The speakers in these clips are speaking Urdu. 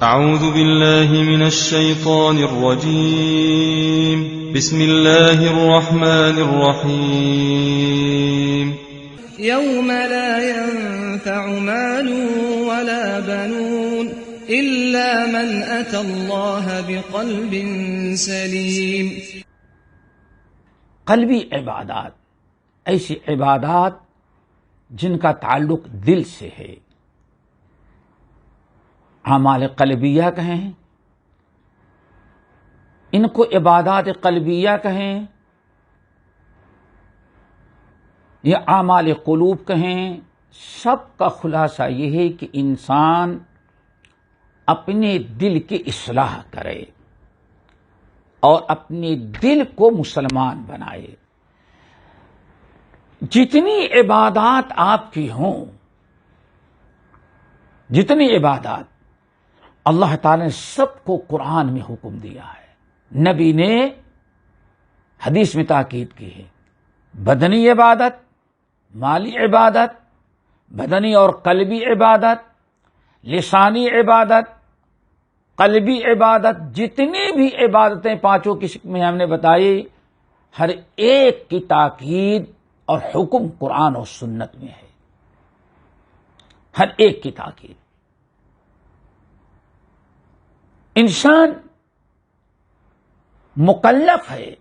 اعوذ باللہ من الشیطان الرجیم بسم اللہ الرحمن الرحیم یوم لا ينفع مال ولا بنون الا من اتى الله بقلب سلیم۔ قلبی عبادات ایسی عبادات جن کا تعلق دل سے ہے، اعمال قلبیہ کہیں، ان کو عبادات قلبیہ کہیں یا اعمال قلوب کہیں، سب کا خلاصہ یہ ہے کہ انسان اپنے دل کی اصلاح کرے اور اپنے دل کو مسلمان بنائے۔ جتنی عبادات آپ کی ہوں، جتنی عبادات اللہ تعالی نے سب کو قرآن میں حکم دیا ہے، نبی نے حدیث میں تاکید کی ہے۔ بدنی عبادت، مالی عبادت، بدنی اور قلبی عبادت، لسانی عبادت، قلبی عبادت، جتنی بھی عبادتیں پانچوں قسم میں ہم نے بتائی، ہر ایک کی تاکید اور حکم قرآن اور سنت میں ہے، ہر ایک کی تاکید۔ انسان مکلف ہے،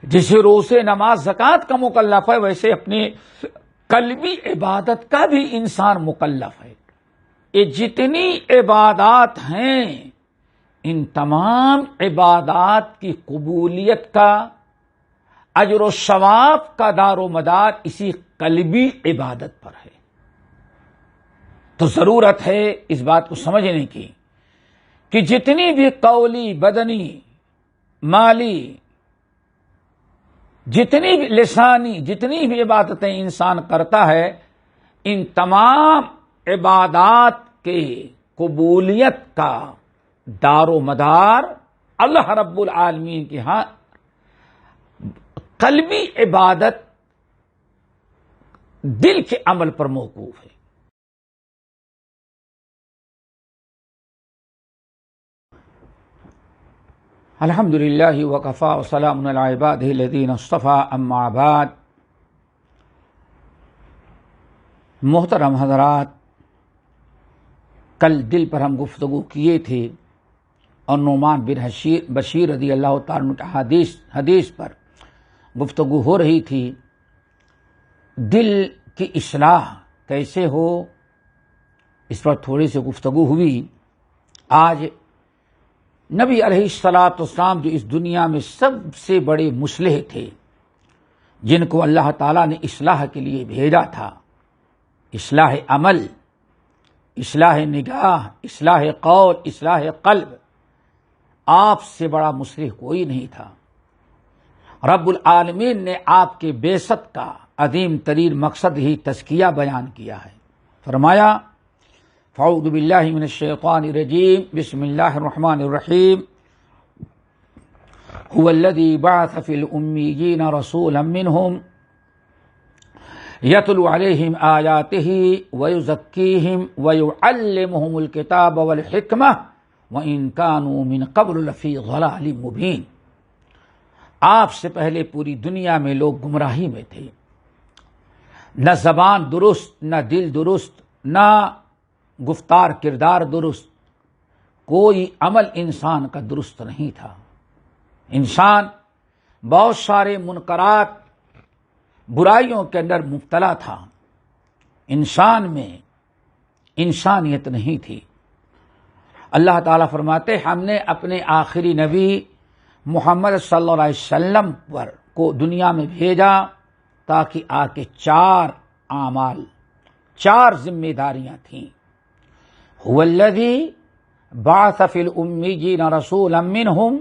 جیسے روزے نماز زکوٰۃ کا مکلف ہے، ویسے اپنی قلبی عبادت کا بھی انسان مکلف ہے۔ یہ جتنی عبادات ہیں، ان تمام عبادات کی قبولیت کا، اجر و ثواب کا دار و مدار اسی قلبی عبادت پر ہے۔ تو ضرورت ہے اس بات کو سمجھنے کی کہ جتنی بھی قولی، بدنی، مالی، جتنی بھی لسانی، جتنی بھی عبادتیں انسان کرتا ہے، ان تمام عبادات کے قبولیت کا دار و مدار اللہ رب العالمین کے ہاں قلبی عبادت، دل کے عمل پر موقوف ہے۔ الحمد للہ وکفی وسلام علی عبادہ الذین اصطفی، اما بعد۔ محترم حضرات، کل دل پر ہم گفتگو کیے تھے اور نعمان بن بشیر رضی اللہ تعالیٰ عنہ حدیث پر گفتگو ہو رہی تھی۔ دل کی اصلاح کیسے ہو، اس پر تھوڑی سی گفتگو ہوئی۔ آج نبی علیہ الصلوۃ والسلام جو اس دنیا میں سب سے بڑے مصلح تھے، جن کو اللہ تعالیٰ نے اصلاح کے لیے بھیجا تھا، اصلاح عمل، اصلاح نگاہ، اصلاح قول، اصلاح قلب، آپ سے بڑا مصلح کوئی نہیں تھا۔ رب العالمین نے آپ کے بعثت کا عظیم ترین مقصد ہی تزکیہ بیان کیا ہے۔ فرمایا، فاعوذ باللہ من الشیطان الرجیم، بسم اللہ الرحمن الرحیم، هو الذی بعث فی الامیین رسولا منہم یتلو علیہم آیاتہ ویزکیہم ویعلمہم الکتاب والحکمہ وإن كانوا من قبل لفی ضلال مبین۔ آپ سے پہلے پوری دنیا میں لوگ گمراہی میں تھے، نہ زبان درست، نہ دل درست، نہ گفتار کردار درست، کوئی عمل انسان کا درست نہیں تھا۔ انسان بہت سارے منکرات، برائیوں کے اندر مبتلا تھا، انسان میں انسانیت نہیں تھی۔ اللہ تعالیٰ فرماتے، ہم نے اپنے آخری نبی محمد صلی اللہ علیہ وسلم پر کو دنیا میں بھیجا تاکہ آ کے چار اعمال، چار ذمہ داریاں تھیں۔ هو الذی بعث فی الامیین رسولا منہم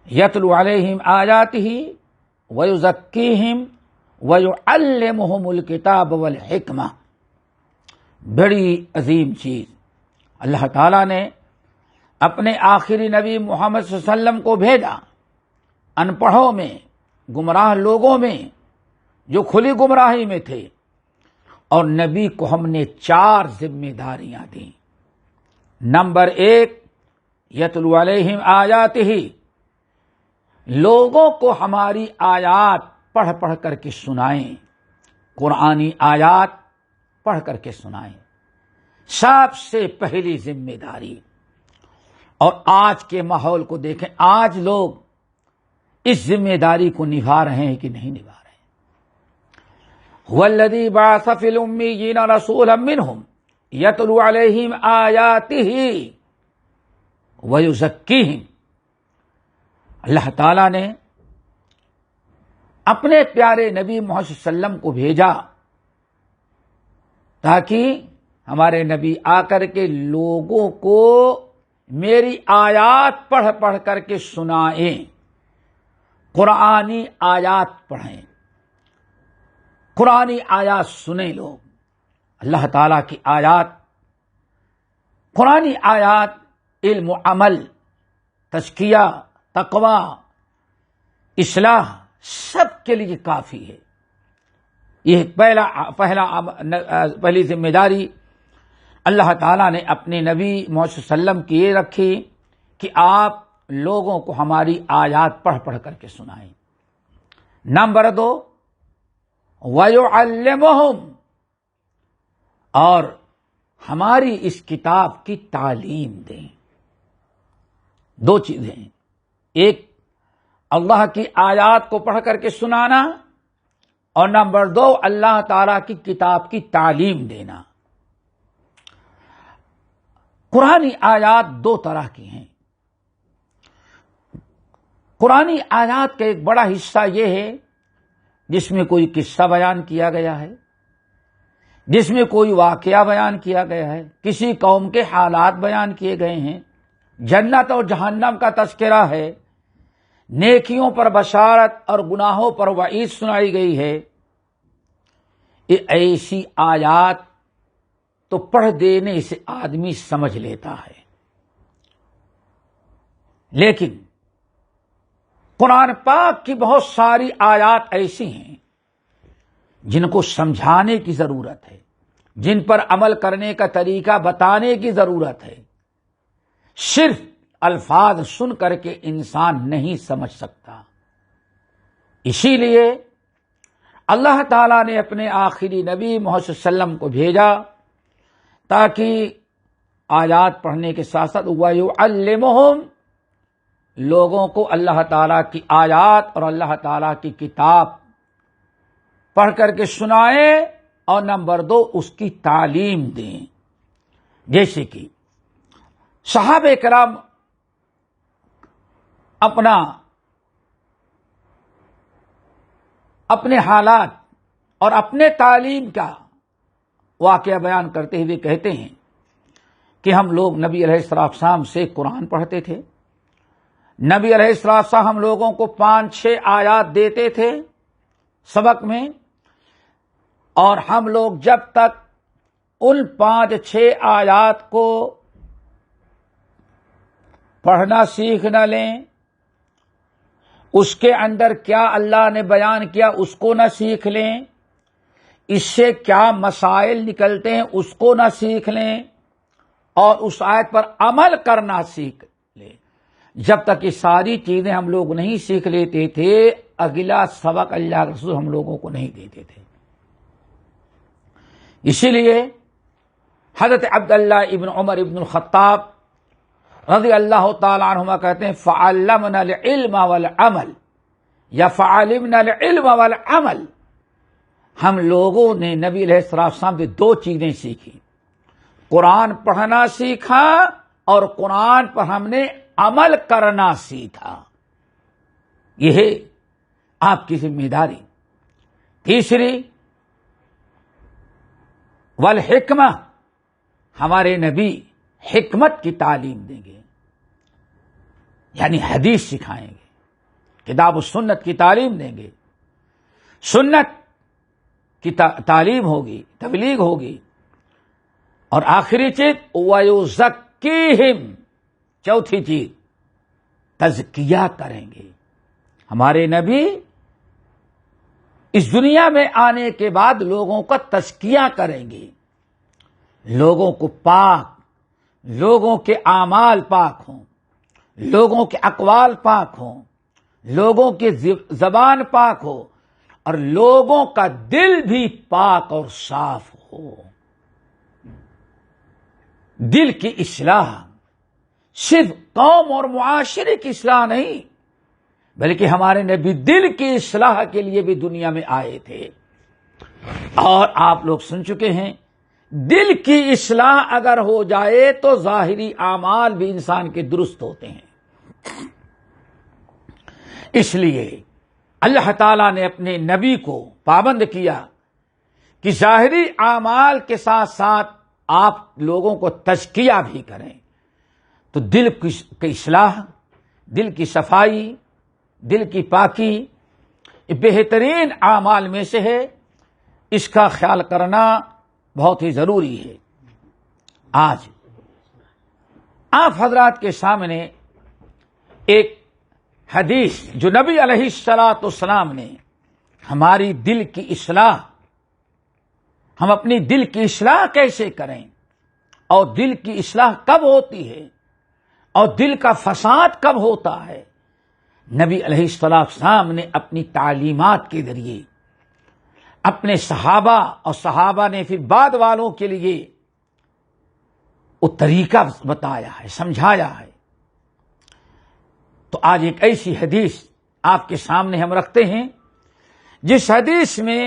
یتلو علیہم آیاتہ ویزکیہم ویعلمہم الکتاب والحکمہ۔ بڑی عظیم چیز، اللہ تعالیٰ نے اپنے آخری نبی محمد صلی اللہ علیہ وسلم کو بھیجا ان پڑھوں میں، گمراہ لوگوں میں جو کھلی گمراہی میں تھے، اور نبی کو ہم نے چار ذمہ داریاں دیں۔ نمبر 1 یتلو علیہم آیاتہ، لوگوں کو ہماری آیات پڑھ پڑھ کر کے سنائیں، قرآنی آیات پڑھ کر کے سنائیں، سب سے پہلی ذمہ داری۔ اور آج کے ماحول کو دیکھیں، آج لوگ اس ذمہ داری کو نبھا رہے ہیں کہ نہیں نبھا رہے ہیں۔ والذی بعث فی الامیین رسولا منہم یتلو علیہم آیاتہ ویزکیہم، اللہ تعالی نے اپنے پیارے نبی محمد صلی اللہ علیہ وسلم کو بھیجا تاکہ ہمارے نبی آ کر کے لوگوں کو میری آیات پڑھ پڑھ کر کے سنائیں، قرآنی آیات پڑھیں، قرآنی آیات سنیں لوگ۔ اللہ تعالیٰ کی آیات، قرآنی آیات علم و عمل، تزکیہ، تقوی، اصلاح سب کے لیے کافی ہے۔ یہ پہلی ذمہ داری اللہ تعالیٰ نے اپنے نبی محمد صلی اللہ علیہ وسلم کی یہ رکھی کہ آپ لوگوں کو ہماری آیات پڑھ پڑھ کر کے سنائیں۔ نمبر 2 وَيُعَلِّمُهُمْ، اور ہماری اس کتاب کی تعلیم دیں۔ 2 چیزیں ہیں، ایک اللہ کی آیات کو پڑھ کر کے سنانا، اور نمبر 2 اللہ تعالی کی کتاب کی تعلیم دینا۔ قرآنی آیات 2 طرح کی ہیں۔ قرآنی آیات کا ایک بڑا حصہ یہ ہے جس میں کوئی قصہ بیان کیا گیا ہے، جس میں کوئی واقعہ بیان کیا گیا ہے، کسی قوم کے حالات بیان کیے گئے ہیں، جنت اور جہنم کا تذکرہ ہے، نیکیوں پر بشارت اور گناہوں پر وعید سنائی گئی ہے۔ یہ ایسی آیات تو پڑھ دینے سے آدمی سمجھ لیتا ہے، لیکن قرآن پاک کی بہت ساری آیات ایسی ہیں جن کو سمجھانے کی ضرورت ہے، جن پر عمل کرنے کا طریقہ بتانے کی ضرورت ہے۔ صرف الفاظ سن کر کے انسان نہیں سمجھ سکتا، اسی لیے اللہ تعالیٰ نے اپنے آخری نبی محمد صلی اللہ علیہ وسلم کو بھیجا تاکہ آیات پڑھنے کے ساتھ ساتھ وَيُعَلِّمُهُمْ، لوگوں کو اللہ تعالیٰ کی آیات اور اللہ تعالیٰ کی کتاب پڑھ کر کے سنائیں، اور نمبر 2 اس کی تعلیم دیں۔ جیسے کہ صحابہ کرام اپنے حالات اور اپنے تعلیم کا واقعہ بیان کرتے ہوئے کہتے ہیں کہ ہم لوگ نبی علیہ السلام سے قرآن پڑھتے تھے، نبی علیہ السلام ہم لوگوں کو 5-6 آیات دیتے تھے سبق میں، اور ہم لوگ جب تک ان 5-6 آیات کو پڑھنا سیکھ نہ لیں، اس کے اندر کیا اللہ نے بیان کیا اس کو نہ سیکھ لیں، اس سے کیا مسائل نکلتے ہیں اس کو نہ سیکھ لیں، اور اس آیت پر عمل کرنا سیکھ لیں، جب تک یہ ساری چیزیں ہم لوگ نہیں سیکھ لیتے تھے، اگلا سبق اللہ کے رسول ہم لوگوں کو نہیں دیتے تھے۔ اسی لیے حضرت عبداللہ ابن عمر ابن الخطاب رضی اللہ تعالی عنہما کہتے ہیں فعلمنا العلم والعمل، یا فعلمنا العلم والعمل، ہم لوگوں نے نبی علیہ السلام سے 2 چیزیں سیکھی، قرآن پڑھنا سیکھا اور قرآن پر ہم نے عمل کرنا سیکھا۔ یہ ہے آپ کی ذمہ داری۔ تیسری والحکمہ، ہمارے نبی حکمت کی تعلیم دیں گے، یعنی حدیث سکھائیں گے، کتاب و سنت کی تعلیم دیں گے، سنت کی تعلیم ہوگی، تبلیغ ہوگی، اور آخری چیز وَيُزَكِّيهِمْ، چوتھی چیز تزکیہ کریں گے۔ ہمارے نبی اس دنیا میں آنے کے بعد لوگوں کا تزکیہ کریں گے، لوگوں کو پاک لوگوں کے اعمال پاک ہوں، لوگوں کے اقوال پاک ہوں، لوگوں کی زبان پاک ہو، اور لوگوں کا دل بھی پاک اور صاف ہو۔ دل کی اصلاح صرف قوم اور معاشرے کی اصلاح نہیں، بلکہ ہمارے نبی دل کی اصلاح کے لیے بھی دنیا میں آئے تھے۔ اور آپ لوگ سن چکے ہیں، دل کی اصلاح اگر ہو جائے تو ظاہری اعمال بھی انسان کے درست ہوتے ہیں۔ اس لیے اللہ تعالیٰ نے اپنے نبی کو پابند کیا کہ ظاہری اعمال کے ساتھ ساتھ آپ لوگوں کو تزکیہ بھی کریں۔ تو دل کی اصلاح، دل کی صفائی، دل کی پاکی بہترین اعمال میں سے ہے، اس کا خیال کرنا بہت ہی ضروری ہے۔ آج آپ حضرات کے سامنے ایک حدیث جو نبی علیہ الصلوۃ والسلام نے ہماری دل کی اصلاح، ہم اپنی دل کی اصلاح کیسے کریں اور دل کی اصلاح کب ہوتی ہے اور دل کا فساد کب ہوتا ہے، نبی علیہ الصلوۃ والسلام نے اپنی تعلیمات کے ذریعے اپنے صحابہ اور صحابہ نے پھر بعد والوں کے لیے وہ طریقہ بتایا ہے، سمجھایا ہے۔ تو آج ایک ایسی حدیث آپ کے سامنے ہم رکھتے ہیں جس حدیث میں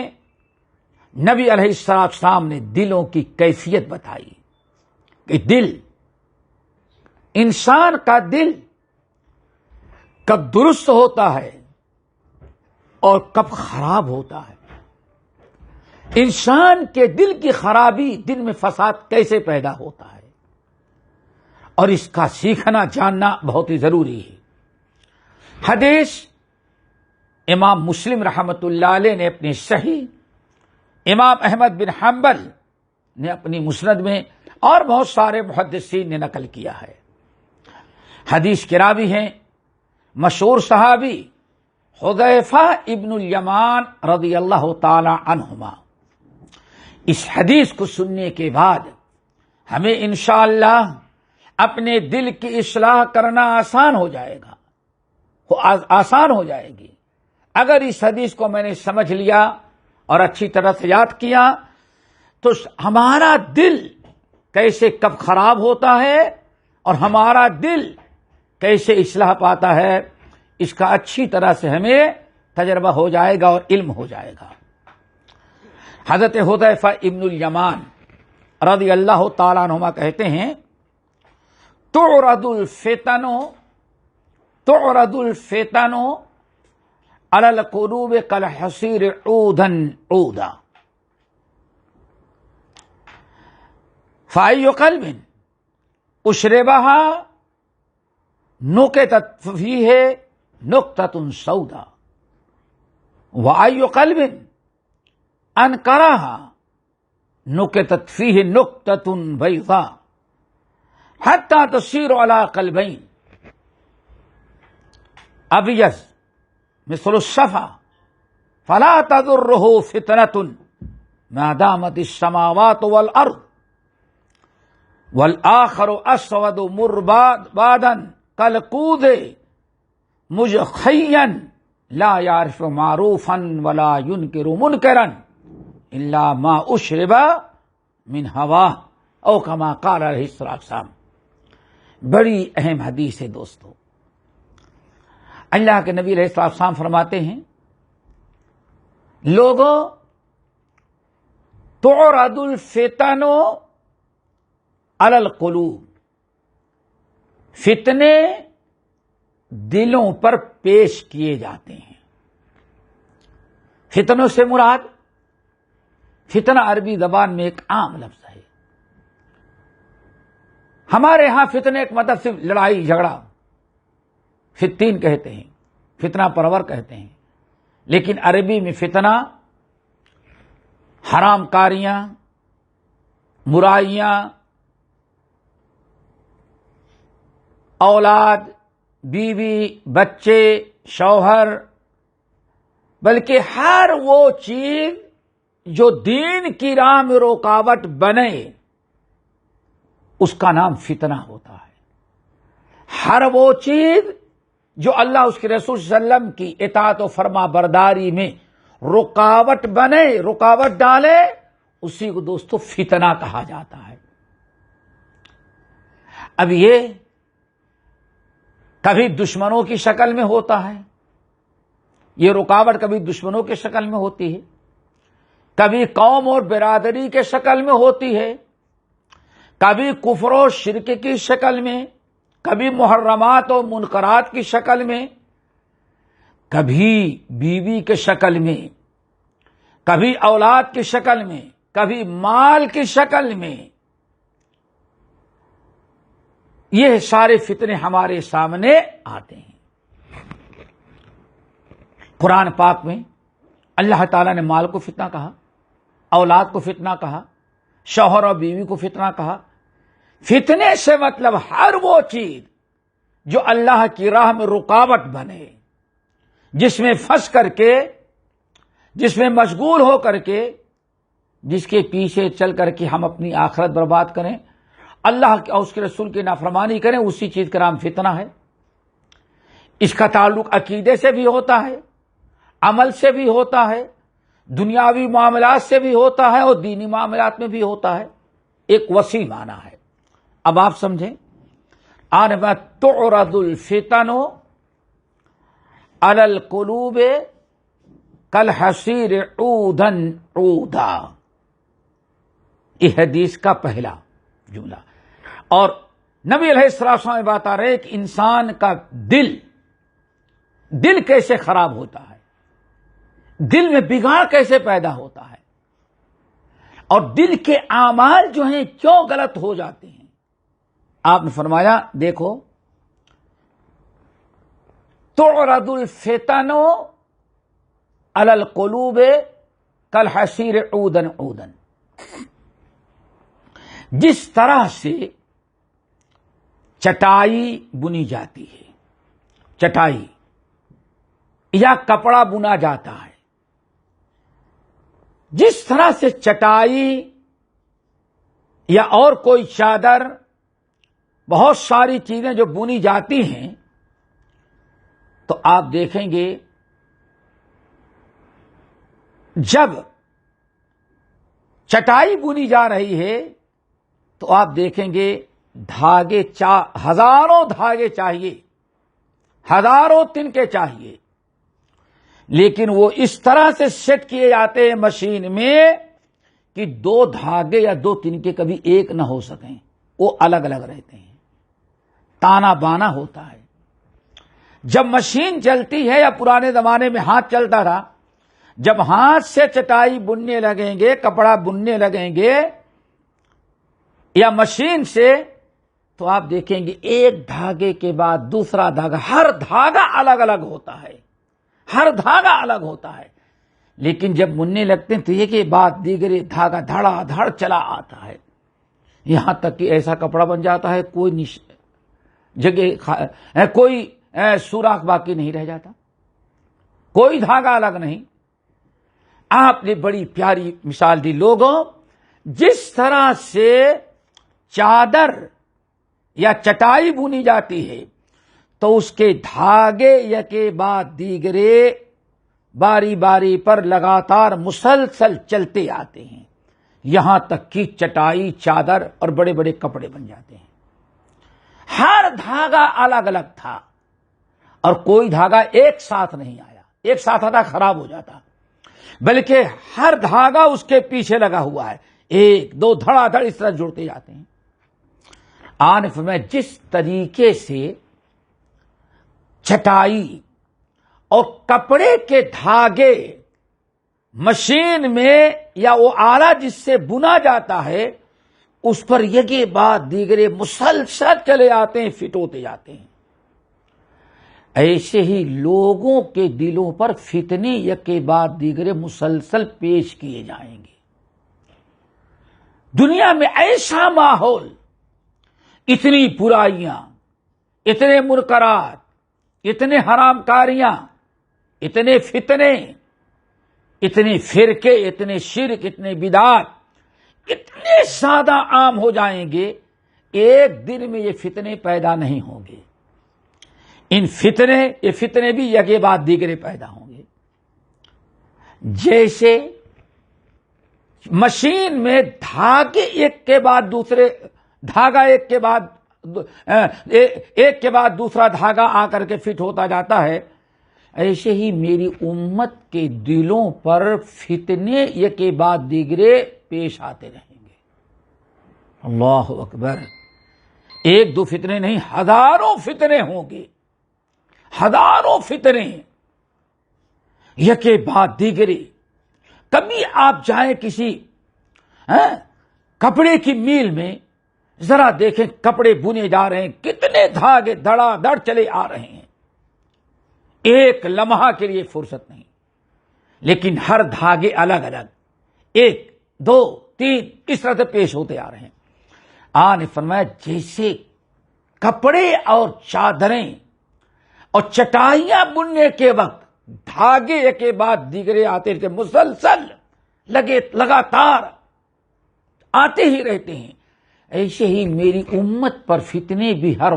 نبی علیہ السلام نے دلوں کی کیفیت بتائی کہ دل، انسان کا دل کب درست ہوتا ہے اور کب خراب ہوتا ہے، انسان کے دل کی خرابی، دل میں فساد کیسے پیدا ہوتا ہے، اور اس کا سیکھنا جاننا بہت ہی ضروری ہے۔ حدیث امام مسلم رحمۃ اللہ علیہ نے اپنی صحیح، امام احمد بن حنبل نے اپنی مسند میں، اور بہت سارے محدثین نے نقل کیا ہے۔ حدیث کے راوی ہیں مشہور صحابی حذیفہ ابن الیمان رضی اللہ تعالی عنہما۔ اس حدیث کو سننے کے بعد ہمیں انشاءاللہ اپنے دل کی اصلاح کرنا آسان ہو جائے گا، آسان ہو جائے گی۔ اگر اس حدیث کو میں نے سمجھ لیا اور اچھی طرح سے یاد کیا تو ہمارا دل کیسے کب خراب ہوتا ہے اور ہمارا دل کیسے اصلاح پاتا ہے، اس کا اچھی طرح سے ہمیں تجربہ ہو جائے گا اور علم ہو جائے گا۔ حضرت حذیفہ ابن الیمان رضی اللہ تعالیٰ عنہما کہتے ہیں، تعرض الفتن علی القلوب کالحصیر عودا عودا فأی قلب اشربها نکتت فیہ نکتۃ سودا وأی قلب انکرها نکتت فیہ نکتۃ بیضاء حتی تصیر علی قلبین ابیض مثل الصفا فلا تضرہ فتنۃ ما دامت السماوات والارض والآخر اسود مربادا کالقود مجخیا لا یعرف معروفا ولا ینکر منکرا الا ما اشرب من ہواہ او کما قال علیہ السلام۔ بڑی اہم حدیث ہے دوستو۔ اللہ کے نبی علیہ السلام فرماتے ہیں، لوگوں تعرض الفتن علی القلوب، فتنے دلوں پر پیش کیے جاتے ہیں۔ فتنوں سے مراد، فتنہ عربی زبان میں ایک عام لفظ ہے۔ ہمارے ہاں فتنے ایک مطلب صرف لڑائی جھگڑا، فتین کہتے ہیں، فتنہ پرور کہتے ہیں، لیکن عربی میں فتنہ حرام کاریاں، برائیاں، اولاد، بیوی، بچے، شوہر، بلکہ ہر وہ چیز جو دین کی راہ میں رکاوٹ بنے، اس کا نام فتنہ ہوتا ہے۔ ہر وہ چیز جو اللہ اس کے رسول صلی اللہ علیہ وسلم کی اطاعت و فرما برداری میں رکاوٹ بنے، رکاوٹ ڈالے، اسی کو دوستو فتنہ کہا جاتا ہے۔ اب یہ کبھی دشمنوں کی شکل میں ہوتا ہے، یہ رکاوٹ کبھی دشمنوں کی شکل میں ہوتی ہے، کبھی قوم اور برادری کے شکل میں ہوتی ہے، کبھی کفر و شرک کی شکل میں، کبھی محرمات و منکرات کی شکل میں، کبھی بیوی کے شکل میں، کبھی اولاد کی شکل میں، کبھی مال کی شکل میں۔ یہ سارے فتنے ہمارے سامنے آتے ہیں۔ قرآن پاک میں اللہ تعالیٰ نے مال کو فتنہ کہا، اولاد کو فتنہ کہا، شوہر اور بیوی کو فتنہ کہا۔ فتنے سے مطلب ہر وہ چیز جو اللہ کی راہ میں رکاوٹ بنے، جس میں پھنس کر کے، جس میں مشغول ہو کر کے، جس کے پیچھے چل کر کے ہم اپنی آخرت برباد کریں، اللہ اور اس کے رسول کی نافرمانی کریں، اسی چیز کا نام فتنہ ہے۔ اس کا تعلق عقیدے سے بھی ہوتا ہے، عمل سے بھی ہوتا ہے، دنیاوی معاملات سے بھی ہوتا ہے اور دینی معاملات میں بھی ہوتا ہے۔ ایک وسیع معنی ہے۔ اب آپ سمجھیں، آنما تعرض الفتن علی القلوب کالحصیر عودا عودا، یہ حدیث کا پہلا جملہ۔ اور نبی علیہ السلام بات آ رہے ہے کہ انسان کا دل کیسے خراب ہوتا ہے، دل میں بگاڑ کیسے پیدا ہوتا ہے، اور دل کے اعمال جو ہیں کیوں غلط ہو جاتے ہیں۔ آپ نے فرمایا دیکھو، تعرض الفتن علی القلوب کالحصیر عودا عودا، جس طرح سے چٹائی بنی جاتی ہے، چٹائی یا کپڑا بنا جاتا ہے، جس طرح سے چٹائی یا اور کوئی چادر، بہت ساری چیزیں جو بنی جاتی ہیں، تو آپ دیکھیں گے جب چٹائی بنی جا رہی ہے تو آپ دیکھیں گے دھاگے ہزاروں دھاگے چاہیے، ہزاروں تنکے چاہیے، لیکن وہ اس طرح سے سیٹ کیے جاتے ہیں مشین میں کہ دو دھاگے یا دو تنکے کبھی ایک نہ ہو سکیں، وہ الگ الگ رہتے ہیں، تانا بانا ہوتا ہے۔ جب مشین چلتی ہے، یا پرانے زمانے میں ہاتھ چلتا تھا، جب ہاتھ سے چٹائی بننے لگیں گے، کپڑا بننے لگیں گے یا مشین سے، تو آپ دیکھیں گے ایک دھاگے کے بعد دوسرا دھاگا، ہر دھاگا الگ الگ ہوتا ہے، ہر دھاگا الگ ہوتا ہے۔ لیکن جب بننے لگتے ہیں تو یہ کہ بعد دیگر دھاگا دھڑا دھڑ چلا آتا ہے، یہاں تک کہ ایسا کپڑا بن جاتا ہے کوئی جگہ کوئی سوراخ باقی نہیں رہ جاتا، کوئی دھاگا الگ نہیں۔ آپ نے بڑی پیاری مثال دی لوگوں، جس طرح سے چادر یا چٹائی بنی جاتی ہے تو اس کے دھاگے یکے بعد دیگرے باری باری پر لگاتار مسلسل چلتے آتے ہیں، یہاں تک کہ چٹائی، چادر اور بڑے بڑے کپڑے بن جاتے ہیں۔ ہر دھاگا الگ الگ تھا اور کوئی دھاگا ایک ساتھ نہیں آیا، ایک ساتھ آتا خراب ہو جاتا، بلکہ ہر دھاگا اس کے پیچھے لگا ہوا ہے، ایک دو دھڑا دھڑ اس طرح جڑتے جاتے ہیں۔ آنف میں جس طریقے سے چٹائی اور کپڑے کے دھاگے مشین میں یا وہ آلہ جس سے بنا جاتا ہے اس پر یکے بعد دیگرے مسلسل چلے آتے ہیں، فٹ ہوتے جاتے ہیں، ایسے ہی لوگوں کے دلوں پر فتنے یکے بعد دیگرے مسلسل پیش کیے جائیں گے۔ دنیا میں ایسا ماحول، اتنی برائیاں، اتنے منکرات، اتنے حرام کاریاں، اتنے فتنے، اتنے فرقے، اتنے شرک، اتنے بدعات اتنے زیادہ عام ہو جائیں گے، ایک دن میں یہ فتنے پیدا نہیں ہوں گے. یہ فتنے بھی یکے بعد دیگرے پیدا ہوں گے. جیسے مشین میں دھاگے ایک کے بعد دوسرا دھاگا آ کر کے فٹ ہوتا جاتا ہے، ایسے ہی میری امت کے دلوں پر فتنے ایک کے بعد دیگرے پیش آتے رہیں گے. اللہ اکبر. ایک دو فتنے نہیں، ہزاروں فتنے ہوں گے. ہزاروں فتنے یک کے بعد دیگرے. کبھی آپ جائیں کسی کپڑے کی میل میں، ذرا دیکھیں کپڑے بنے جا رہے ہیں، کتنے دھاگے دھڑا دھڑ چلے آ رہے ہیں. ایک لمحہ کے لیے فرصت نہیں، لیکن ہر دھاگے الگ الگ، ایک دو تین اس طرح سے پیش ہوتے آ رہے ہیں. آن فرمایا جیسے کپڑے اور چادریں اور چٹائیاں بننے کے وقت دھاگے ایک کے بعد دیگرے آتے رہتے، مسلسل لگاتار آتے ہی رہتے ہیں، ایسے ہی میری امت پر فتنے بھی ہر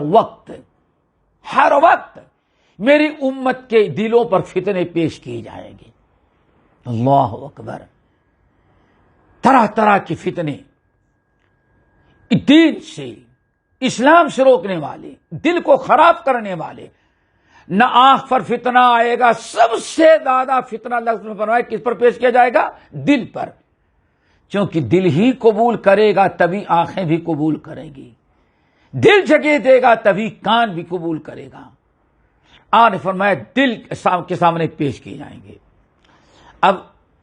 وقت میری امت کے دلوں پر فتنے پیش کیے جائیں گے. اللہ اکبر. طرح طرح کے فتنے، دین سے اسلام سے روکنے والے، دل کو خراب کرنے والے. نہ آنکھ پر فتنہ آئے گا، سب سے زیادہ فتنہ لفظ میں فرمایا کس پر پیش کیا جائے گا؟ دل پر. کیونکہ دل ہی قبول کرے گا تبھی آنکھیں بھی قبول کریں گی، دل جگہ دے گا تبھی کان بھی قبول کرے گا. آن فرمایا دل کے سامنے پیش کیے جائیں گے. اب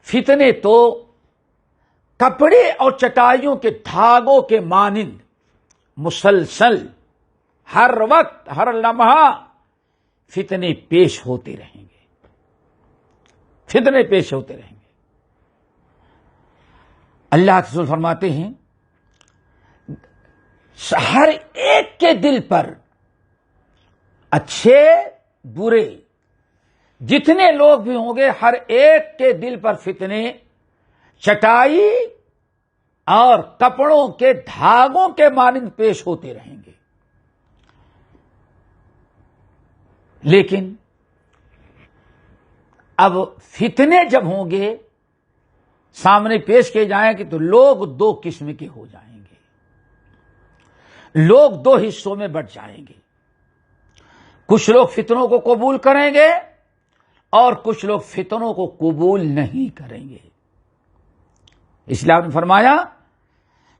فتنے تو کپڑے اور چٹائیوں کے دھاگوں کے مانند مسلسل ہر وقت ہر لمحہ فتنے پیش ہوتے رہیں گے. اللہ کے رسول فرماتے ہیں ہر ایک کے دل پر، اچھے برے جتنے لوگ بھی ہوں گے، ہر ایک کے دل پر فتنے چٹائی اور کپڑوں کے دھاگوں کے مانند پیش ہوتے رہیں گے. لیکن اب فتنے جب ہوں گے سامنے پیش کیے جائیں گے تو لوگ دو قسم کے ہو جائیں گے. لوگ دو حصوں میں بٹ جائیں گے. کچھ لوگ فتنوں کو قبول کریں گے اور کچھ لوگ فتنوں کو قبول نہیں کریں گے. اسلام نے فرمایا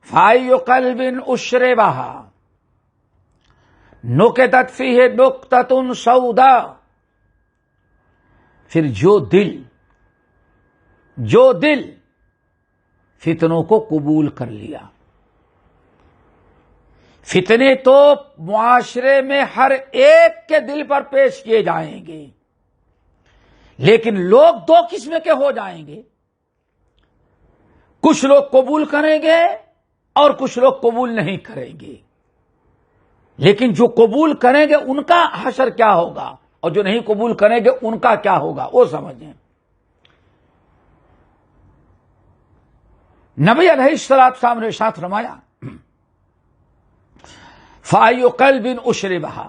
فَأَيُّ قَلْبٍ أُشْرِبَهَا نُكِتَتْ فِيهِ نُكْتَةٌ سَوْدَاء. پھر جو دل فتنوں کو قبول کر لیا. فتنے تو معاشرے میں ہر ایک کے دل پر پیش کیے جائیں گے، لیکن لوگ دو قسم کے ہو جائیں گے. کچھ لوگ قبول کریں گے اور کچھ لوگ قبول نہیں کریں گے. لیکن جو قبول کریں گے ان کا حشر کیا ہوگا اور جو نہیں قبول کریں گے ان کا کیا ہوگا وہ سمجھیں. نبی علیہ السلام نے ارشاد فرمایا فَأَيُّ قَلْبٍ أُشْرِبَهَا.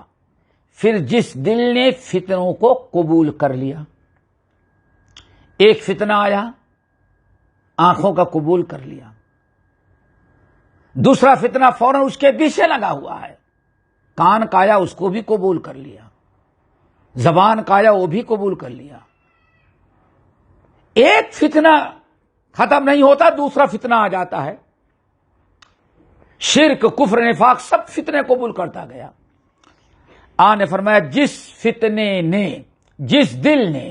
پھر جس دل نے فتنوں کو قبول کر لیا، ایک فتنہ آیا آنکھوں کا قبول کر لیا، دوسرا فتنہ فوراً اس کے پیچھے لگا ہوا ہے، کان کا آیا اس کو بھی قبول کر لیا، زبان کا آیا وہ بھی قبول کر لیا. ایک فتنہ ختم نہیں ہوتا دوسرا فتنہ آ جاتا ہے. شرک کفر نفاق سب فتنے قبول کرتا گیا. آن نے فرمایا جس دل نے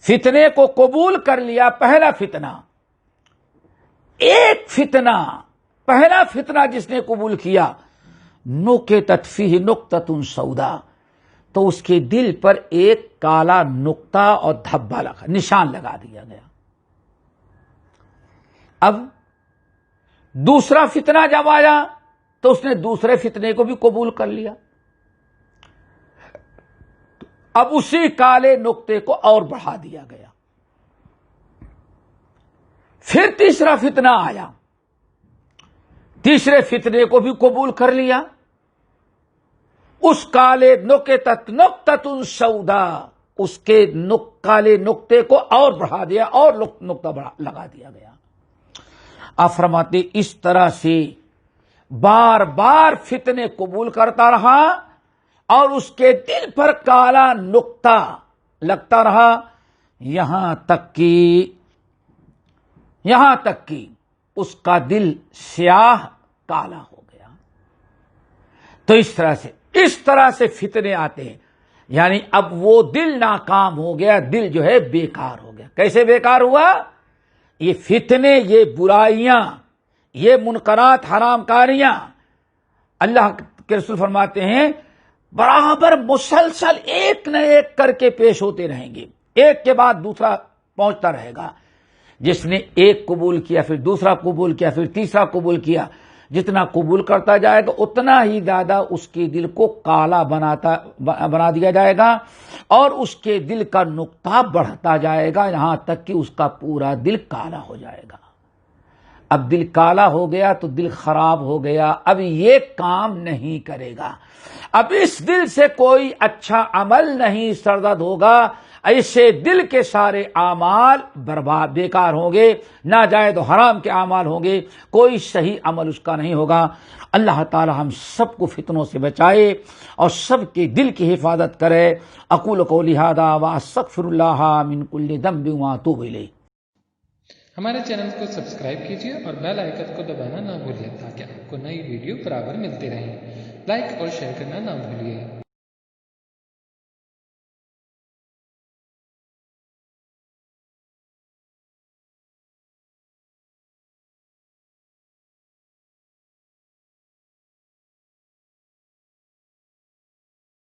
فتنے کو قبول کر لیا، پہلا فتنہ، پہلا فتنہ جس نے قبول کیا، نُكِتَتْ فِيهِ نُكْتَةٌ سَوْدَاء، تو اس کے دل پر ایک کالا نقطہ اور دھبا نشان لگا دیا گیا. اب دوسرا فتنہ جب آیا تو اس نے دوسرے فتنے کو بھی قبول کر لیا. اب اسی کالے نقطے کو اور بڑھا دیا گیا. پھر تیسرا فتنہ آیا، تیسرے فتنے کو بھی قبول کر لیا. اس کالے نقطۃ نقطۃ سودا، اس کے کالے نقطے کو اور بڑھا دیا اور نقطہ لگا دیا گیا. آپ فرماتے اس طرح سے بار بار فتنے قبول کرتا رہا اور اس کے دل پر کالا نقطہ لگتا رہا، یہاں تک کہ اس کا دل سیاہ کالا ہو گیا. تو اس طرح سے فتنے آتے ہیں. یعنی اب وہ دل ناکام ہو گیا، دل جو ہے بیکار ہو گیا. کیسے بیکار ہوا؟ یہ فتنے، یہ برائیاں، یہ منکرات، حرام کاریاں اللہ کے رسول فرماتے ہیں برابر مسلسل ایک نہ ایک کر کے پیش ہوتے رہیں گے، ایک کے بعد دوسرا پہنچتا رہے گا. جس نے ایک قبول کیا، پھر دوسرا قبول کیا، پھر تیسرا قبول کیا، جتنا قبول کرتا جائے گا اتنا ہی زیادہ اس کے دل کو کالا بنا دیا جائے گا اور اس کے دل کا نقطہ بڑھتا جائے گا، یہاں تک کہ اس کا پورا دل کالا ہو جائے گا. اب دل کالا ہو گیا تو دل خراب ہو گیا، اب یہ کام نہیں کرے گا، اب اس دل سے کوئی اچھا عمل نہیں سرزد ہوگا. ایسے دل کے سارے اعمال برباد بیکار ہوں گے، ناجائز و حرام کے اعمال ہوں گے، کوئی صحیح عمل اس کا نہیں ہوگا. اللہ تعالی ہم سب کو فتنوں سے بچائے اور سب کے دل کی حفاظت کرے. اقول قولی ھذا واستغفر اللہ من کل ذنب واتوب الیہ. ہمارے چینل کو سبسکرائب کیجیے اور بیل آئکن کو دبانا نہ بھولیں تاکہ آپ کو نئی ویڈیو برابر ملتے رہیں. لائک اور شیئر کرنا نہ بھولیے.